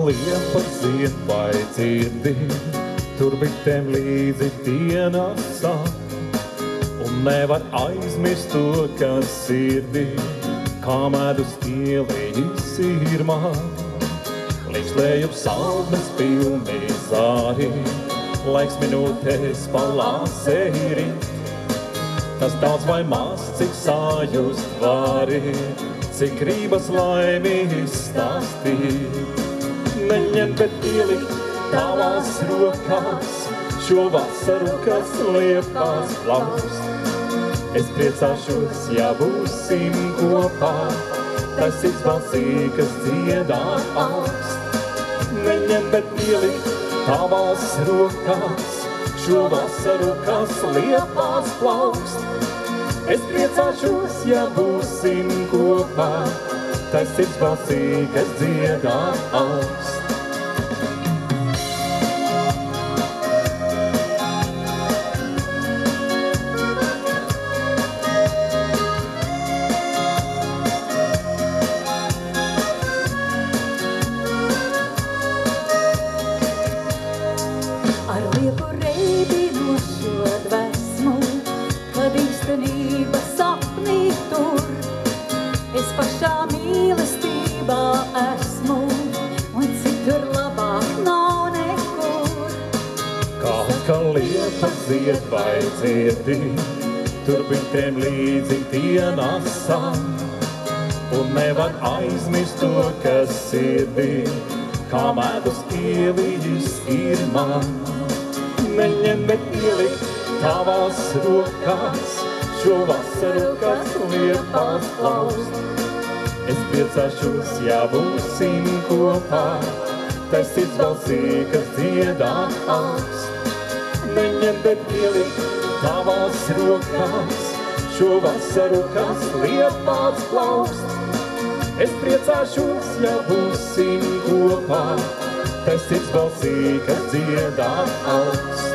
liepa zied vai dzirdi, tur bitēm līdzi dienas sāk. Un nevar aizmirst to, kas sirdī, kā medus ielījis ir man. Līdz lejup saldnes pilni zāri, laiks minūtēs palāsēri. Tas daudz vai maz, cik sajust vari, cik gribas laimi izstāstīt. Neņem, bet ielikt tavās rokās šo vasaru, kas liepās plaust. Es priecāšos, ja būsim kopā, tas izbalsīgas dziedā augst. Neņem, bet ielikt tavās rokās šo vasaru, kas liepās plaust. Es priecāšos, ja būsim kopā, tas izbalsīgas dziedā augst. Ar lieku reibinošo dvēsmu, kad īstenība sapnī tur. Es pašā mīlestībā esmu, un citur labāk nav nekur. Kā atkal liepa zied vai dzirdi, tur bitēm līdzi dienas sāk. Un nevar aizmirst to, kas sirdī, kā medus ielījis ir man. Neņem, bet ielikt tavās rokās šo vasaru, kas liepās plaust. Es priecāšos, ja būsim kopā, tas izbalsīgas dziedā augst. Neņem, bet ielikt tavās rokās šo vasaru, kas liepās plaust. Es priecāšos, ja būsim kopā, tas izbalsīgas dziedā augst.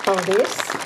Paldies!